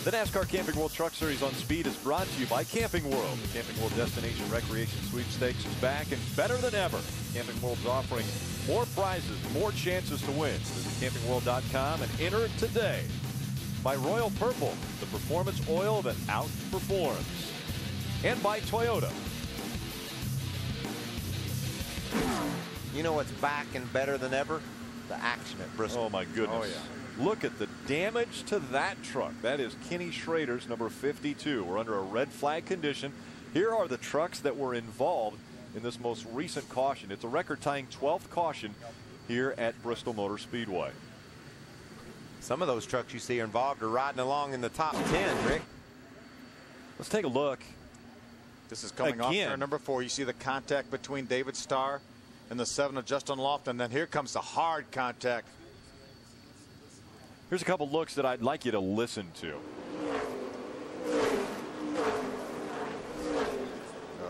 The NASCAR Camping World Truck Series on Speed is brought to you by Camping World. The Camping World Destination Recreation Sweepstakes is back and better than ever. Camping World's offering more prizes, more chances to win. Visit campingworld.com and enter today. By Royal Purple, the performance oil that outperforms. And by Toyota. You know what's back and better than ever? The action at Bristol. Oh my goodness. Oh, yeah. Look at the damage to that truck. That is Kenny Schrader's number 52. We're under a red flag condition. Here are the trucks that were involved in this most recent caution. It's a record-tying 12th caution here at Bristol Motor Speedway. Some of those trucks you see are involved are riding along in the top 10, Rick. Let's take a look. This is coming off turn number 4. You see the contact between David Starr and the 7 of Justin Lofton, and then here comes the hard contact. Here's a couple looks that I'd like you to listen to.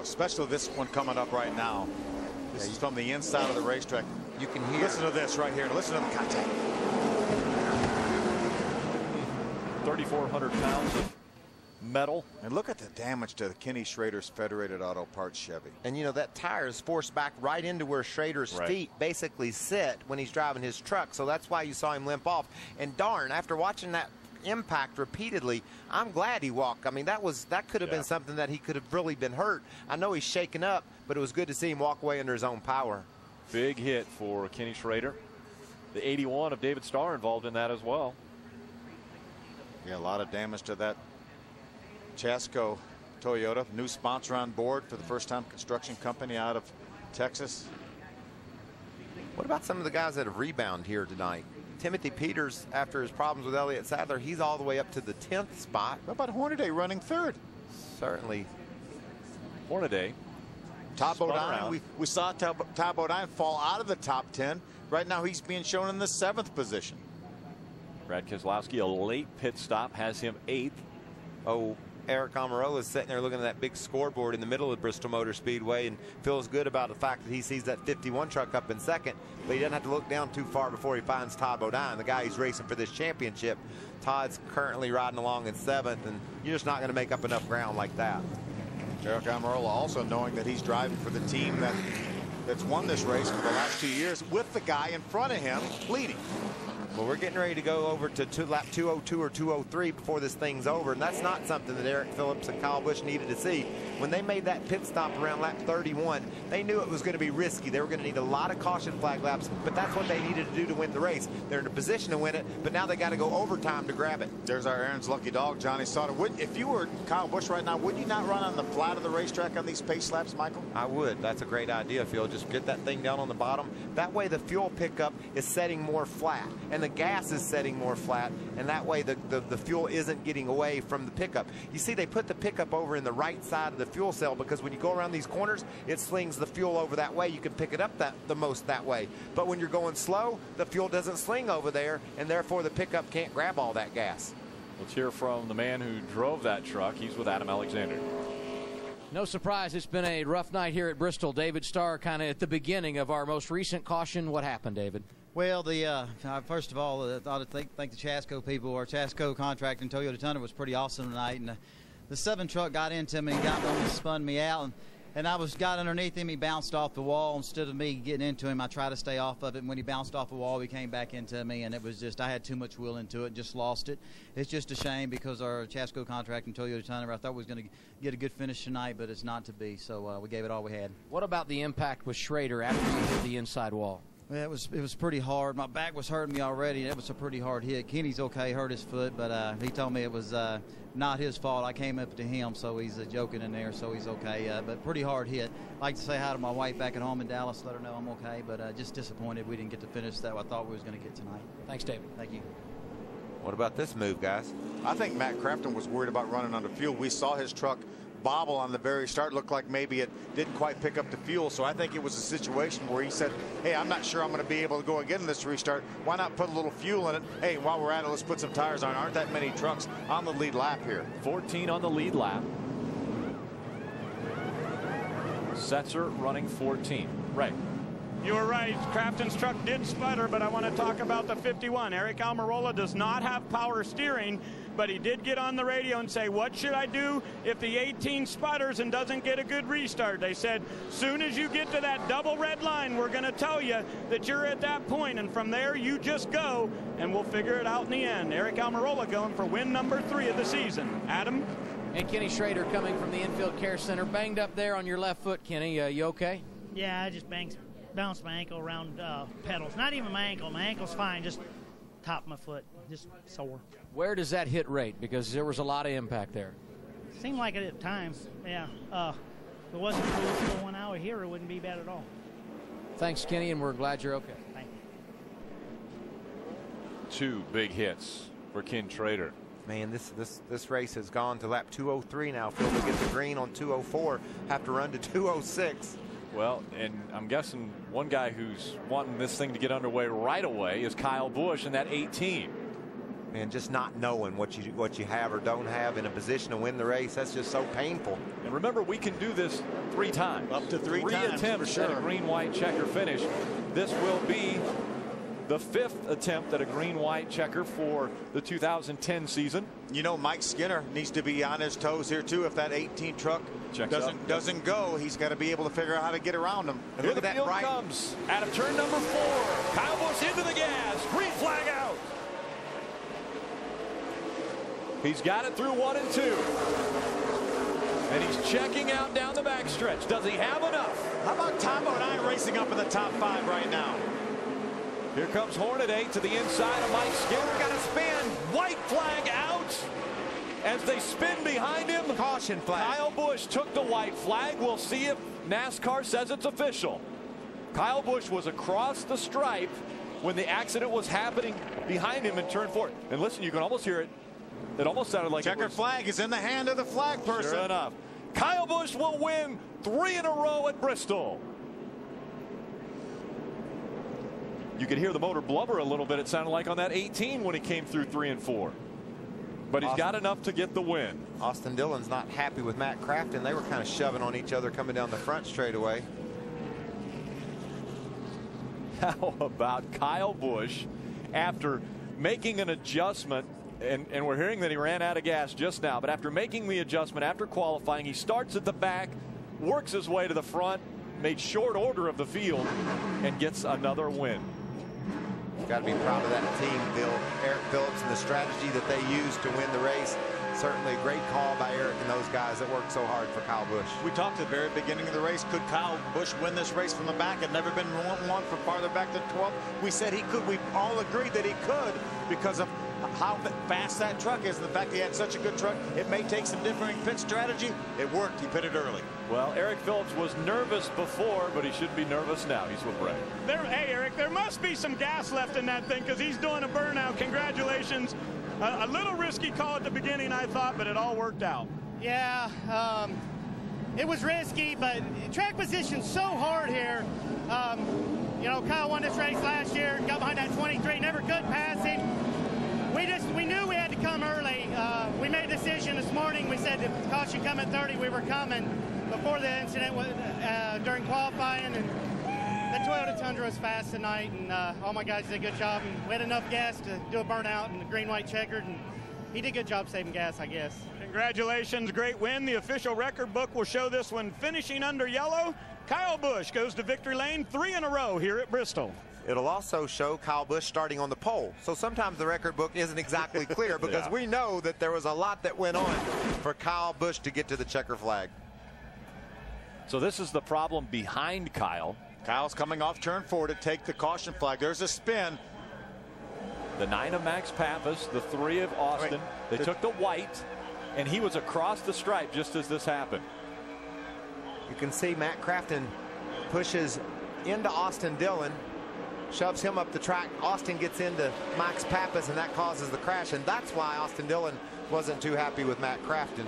Especially this one coming up right now. This is from the inside of the racetrack. You can hear. Listen to this right here. Listen to the contact. 3,400 pounds of metal. And look at the damage to the Kenny Schrader's Federated Auto Parts Chevy. And you know that tire is forced back right into where Schrader's feet basically sit when he's driving his truck. So that's why you saw him limp off. And darn, after watching that impact repeatedly, I'm glad he walked. I mean, that could have been something that he could have really been hurt. I know he's shaken up, but it was good to see him walk away under his own power. Big hit for Kenny Schrader. The 81 of David Starr involved in that as well. Yeah, a lot of damage to that Chasco Toyota, new sponsor on board for the first time, construction company out of Texas. What about some of the guys that have rebounded here tonight? Timothy Peters, after his problems with Elliott Sadler, he's all the way up to the 10th spot. What about Hornaday running 3rd? Certainly. Hornaday. Todd Bodine, we saw Todd Bodine fall out of the top 10. Right now he's being shown in the 7th position. Brad Keselowski, a late pit stop, has him 8th. Oh, Eric Almirola is sitting there looking at that big scoreboard in the middle of Bristol Motor Speedway and feels good about the fact that he sees that 51 truck up in 2nd, but he doesn't have to look down too far before he finds Todd Bodine, the guy he's racing for this championship. Todd's currently riding along in 7th, and you're just not going to make up enough ground like that. Eric Almirola also knowing that he's driving for the team that's won this race for the last 2 years with the guy in front of him leading. Well, we're getting ready to go over to lap 202 or 203 before this thing's over, and that's not something that Eric Phillips and Kyle Busch needed to see. When they made that pit stop around lap 31, they knew it was going to be risky. They were going to need a lot of caution flag laps, but that's what they needed to do to win the race. They're in a position to win it, but now they got to go overtime to grab it. There's our Aaron's lucky dog, Johnny Sauter. If you were Kyle Busch right now, would you not run on the flat of the racetrack on these pace laps, Michael? I would. That's a great idea, Phil. Just get that thing down on the bottom. That way the fuel pickup is setting more flat, and the gas is setting more flat, and that way the fuel isn't getting away from the pickup. You see, they put the pickup over in the right side of the fuel cell because when you go around these corners, it slings the fuel over that way. You can pick it up the most that way. But when you're going slow, the fuel doesn't sling over there, and therefore the pickup can't grab all that gas. Let's hear from the man who drove that truck. He's with Adam Alexander. No surprise, it's been a rough night here at Bristol. David Starr kind of at the beginning of our most recent caution. What happened, David? Well, first of all, I ought to thank the Chasco people. Our Chasco contract in Toyota Tundra was pretty awesome tonight, and the 7 truck got into me and got on and spun me out, and I got underneath him. He bounced off the wall. Instead of me getting into him, I tried to stay off of it, and when he bounced off the wall, he came back into me, and it was just, I had too much will into it, just lost it. It's just a shame because our Chasco contract in Toyota Tundra, I thought we was going to get a good finish tonight, but it's not to be, so we gave it all we had. What about the impact with Schrader after he hit the inside wall? Well, it was pretty hard. My back was hurting me already. It was a pretty hard hit. Kenny's okay, hurt his foot, but he told me it was not his fault. I came up to him, so he's joking in there, so he's okay. But pretty hard hit. I'd like to say hi to my wife back at home in Dallas, let her know I'm okay, but just disappointed we didn't get to finish that I thought we was going to get tonight. Thanks, David. Thank you. What about this move, guys? I think Matt Crafton was worried about running under fuel. We saw his truck bobble on the very start. Looked like maybe it didn't quite pick up the fuel, so I think it was a situation where he said, hey, I'm not sure I'm going to be able to go again in this restart. Why not put a little fuel in it? Hey, while we're at it, let's put some tires on. Aren't that many trucks on the lead lap here? 14 on the lead lap. Setzer running 14. Right. You were right. Crafton's truck did sputter, but I want to talk about the 51. Eric Almirola does not have power steering, but he did get on the radio and say, what should I do if the 18 sputters and doesn't get a good restart? They said, soon as you get to that double red line, we're going to tell you that you're at that point, and from there you just go, and we'll figure it out in the end. Eric Almirola going for win number 3 of the season. Adam? And Kenny Schrader coming from the infield care center. Banged up there on your left foot, Kenny. You okay? Yeah, I just bounced my ankle around pedals. Not even my ankle. My ankle's fine, just top of my foot, just sore. Where does that hit rate? Because there was a lot of impact there. Seemed like it at times, yeah. If it wasn't for this little 1 hour here, it wouldn't be bad at all. Thanks, Kenny, and we're glad you're okay. Thank you. 2 big hits for Ken Schrader. Man, this race has gone to lap 203 now. Phil will get the green on 204, have to run to 206. Well, and I'm guessing one guy who's wanting this thing to get underway right away is Kyle Busch in that 18. And just not knowing what you have or don't have in a position to win the race, that's just so painful. And remember, we can do this 3 times. Up to 3 times, attempts for sure. at a green-white checker finish. This will be the 5th attempt at a green-white checker for the 2010 season. You know, Mike Skinner needs to be on his toes here too. If that 18 truck doesn't go, he's got to be able to figure out how to get around him. And here the field comes out of turn number 4. Kyle Busch into the gas. Green flag out. He's got it through 1 and 2. And he's checking out down the backstretch. Does he have enough? How about Tom O'Neill racing up in the top 5 right now? Here comes Hornaday to the inside of Mike Skinner. Got a spin. White flag out as they spin behind him. Caution flag. Kyle Busch took the white flag. We'll see if NASCAR says it's official. Kyle Busch was across the stripe when the accident was happening behind him in turn 4. And listen, you can almost hear it. It almost sounded like checker flag is in the hand of the flag person. Sure enough. Kyle Busch will win 3 in a row at Bristol. You could hear the motor blubber a little bit, it sounded like, on that 18 when he came through 3 and 4. But he's got enough to get the win. Austin Dillon's not happy with Matt Crafton. They were kind of shoving on each other coming down the front straightaway. How about Kyle Busch after making an adjustment, and we're hearing that he ran out of gas just now, but after making the adjustment after qualifying, he starts at the back, works his way to the front, made short order of the field, and gets another win. Got to be proud of that team, Bill. Eric Phillips and the strategy that they used to win the race. Certainly a great call by Eric and those guys that worked so hard for Kyle Busch. We talked at the very beginning of the race. Could Kyle Busch win this race from the back? Had never been one from farther back than 12. We said he could. We all agreed that he could because of how fast that truck is and the fact he had such a good truck. It may take some differing pit strategy. It worked. He pitted early. Well, Eric Phillips was nervous before, but he should be nervous now. He's with Ray. Hey, Eric, there must be some gas left in that thing because he's doing a burnout. Congratulations. A little risky call at the beginning, I thought, but it all worked out. Yeah, it was risky, but track position's so hard here. You know, Kyle won this race last year, got behind that 23, never could pass him. We knew we had to come early. We made a decision this morning. We said if the caution come at 30, we were coming before the incident during qualifying. And the Toyota Tundra was fast tonight, and all my guys did a good job. And we had enough gas to do a burnout in the green-white checkered, and he did a good job saving gas, I guess. Congratulations, great win. The official record book will show this one finishing under yellow. Kyle Busch goes to victory lane 3 in a row here at Bristol. It'll also show Kyle Busch starting on the pole. So sometimes the record book isn't exactly clear because we know that there was a lot that went on for Kyle Busch to get to the checker flag. So this is the problem behind Kyle. Kyle's coming off turn 4 to take the caution flag. There's a spin. The 9 of Max Pappas, the 3 of Austin. They took the white, and he was across the stripe just as this happened. You can see Matt Crafton pushes into Austin Dillon, shoves him up the track. Austin gets into Max Pappas, and that causes the crash, and that's why Austin Dillon wasn't too happy with Matt Crafton.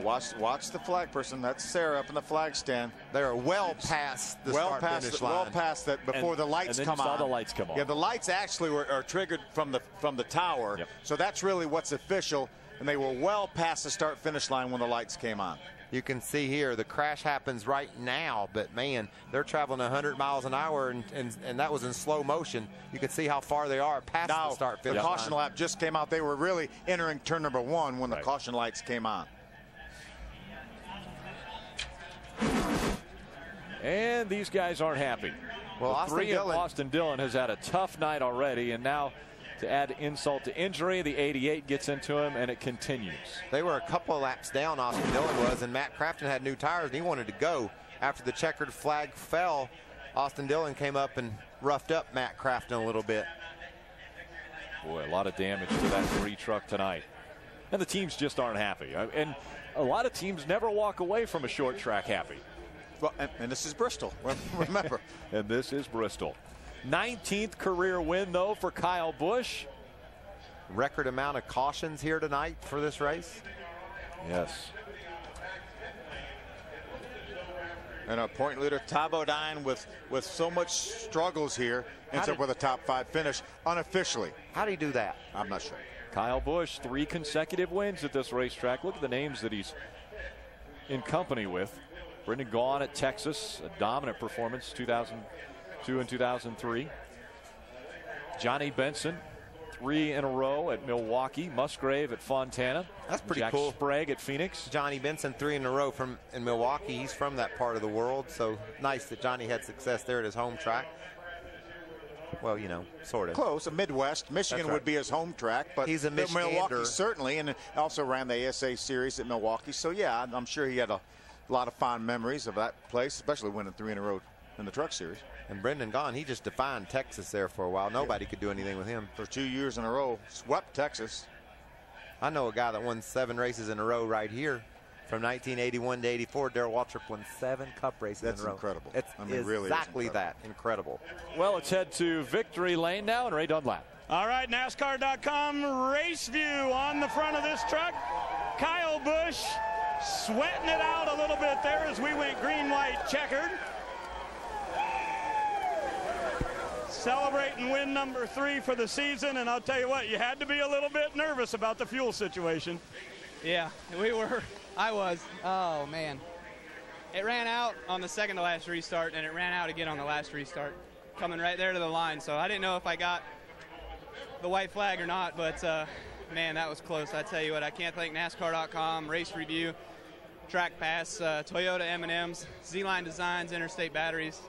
Watch the flag person. That's Sarah up in the flag stand. They are well past the start-finish line. Well past that before the lights come on. The lights come on. Yeah, the lights actually are triggered from the tower. Yep. So that's really what's official. And they were well past the start-finish line when the lights came on. You can see here the crash happens right now, but man, they're traveling 100 miles an hour, and that was in slow motion. You can see how far they are past the start finish. The caution lap just came out. They were really entering turn number 1 when the caution lights came on. And these guys aren't happy. Well, Austin Dillon has had a tough night already, and now to add insult to injury, the 88 gets into him, and it continues. They were a couple of laps down, Austin Dillon was, and Matt Crafton had new tires, and he wanted to go. After the checkered flag fell, Austin Dillon came up and roughed up Matt Crafton a little bit. Boy, a lot of damage to that 3 truck tonight. And the teams just aren't happy. And a lot of teams never walk away from a short track happy. Well, and this is Bristol, remember. And this is Bristol. 19th career win, though, for Kyle Busch. Record amount of cautions here tonight for this race. Yes. And a point leader, Ty Bodine, with so much struggles here, ends up with a top 5 finish unofficially. How do you do that? I'm not sure. Kyle Busch, 3 consecutive wins at this racetrack. Look at the names that he's in company with. Brendan Gaughan at Texas, a dominant performance, 2002 and 2003. Johnny Benson, 3 in a row at Milwaukee. Musgrave at Fontana. That's pretty Jack cool. Sprague at Phoenix. Johnny Benson, 3 in a row in Milwaukee. He's from that part of the world, so nice that Johnny had success there at his home track. Well, you know, sort of. Close, a Midwest. Michigan would be his home track, but he's a Michigander. Milwaukee certainly, and also ran the ASA series at Milwaukee. So, yeah, I'm sure he had a lot of fond memories of that place, especially winning 3 in a row in the truck series. And Brendan Gaughan, he just defined Texas there for a while. Nobody could do anything with him. For 2 years in a row, swept Texas. I know a guy that won 7 races in a row right here. From 1981 to 84, Darrell Waltrip won 7 Cup races in a row. That's incredible. It's really exactly that. Incredible. Well, let's head to victory lane now, and Ray Dunlap. All right, NASCAR.com race view on the front of this truck. Kyle Busch sweating it out a little bit there as we went green, white, checkered. Celebrating win number 3 for the season, and I'll tell you what, you had to be a little bit nervous about the fuel situation. Yeah, we were. I was. Oh, man. It ran out on the second to last restart, and it ran out again on the last restart, coming right there to the line. So I didn't know if I got the white flag or not, but, man, that was close. I tell you what, I can't thank NASCAR.com, Race Review, Track Pass, Toyota M&Ms, Z-Line Designs, Interstate Batteries.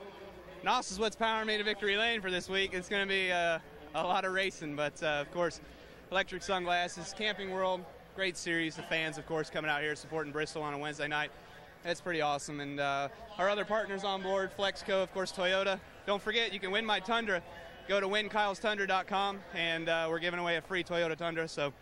NOS is what's powering me to victory lane for this week. It's going to be a lot of racing, but, of course, Electric Sunglasses, Camping World, great series. The fans, of course, coming out here supporting Bristol on a Wednesday night. That's pretty awesome. And our other partners on board, Flexco, of course, Toyota. Don't forget, you can win my Tundra. Go to winkylestundra.com, and we're giving away a free Toyota Tundra, so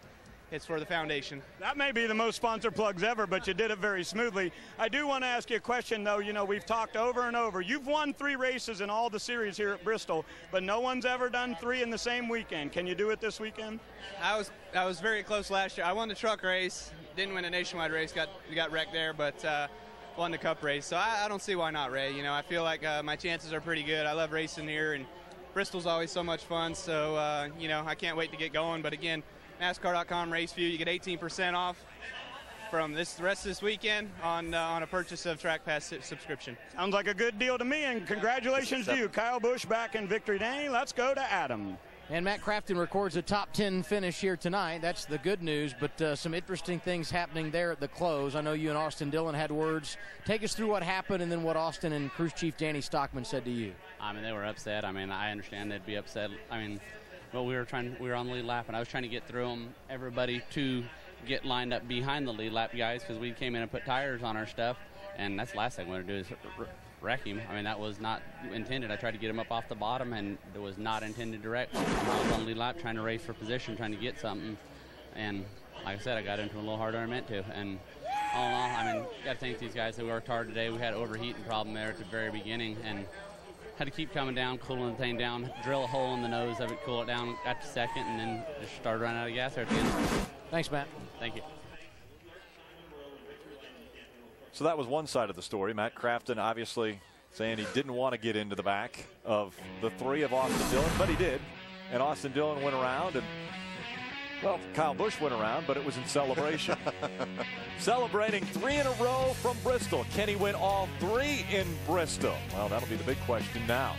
it's for the foundation. That may be the most sponsor plugs ever, but you did it very smoothly. I do want to ask you a question, though. You know, we've talked over and over. You've won 3 races in all the series here at Bristol, but no one's ever done 3 in the same weekend. Can you do it this weekend? I was very close last year. I won the truck race, didn't win a nationwide race, got wrecked there, but won the cup race. So I don't see why not, Ray. You know, I feel like my chances are pretty good. I love racing here, and Bristol's always so much fun. So, you know, I can't wait to get going. But again, NASCAR.com race view, you get 18% off from the rest of this weekend on a purchase of Track Pass subscription. Sounds like a good deal to me, and congratulations to you. Kyle Busch back in victory lane. Let's go to Adam. And Matt Crafton records a top 10 finish here tonight. That's the good news, but some interesting things happening there at the close. I know you and Austin Dillon had words. Take us through what happened and then what Austin and Crew Chief Danny Stockman said to you. I mean, they were upset. I mean, I understand they'd be upset. I mean, well, we were on the lead lap, and I was trying to get through them, everybody to get lined up behind the lead lap guys, because we came in and put tires on our stuff, and that's the last thing we want to do is wreck him. I mean, that was not intended. I tried to get him up off the bottom, and it was not intended to wreck. I was on the lead lap trying to race for position, trying to get something, and like I said, I got into a little harder than I meant to, and all in all, I mean, got to thank these guys that worked hard today. We had an overheating problem there at the very beginning, and had to keep coming down, cooling the thing down, drill a hole in the nose of it, cool it down, got to second, and then just started running out of gas there at the end. Thanks, Matt. Thank you. So that was one side of the story. Matt Crafton obviously saying he didn't want to get into the back of the 3 of Austin Dillon, but he did. And Austin Dillon went around and Well, Kyle Busch went around, but it was in celebration. Celebrating 3 in a row from Bristol. Can he win all 3 in Bristol? Well, that'll be the big question now.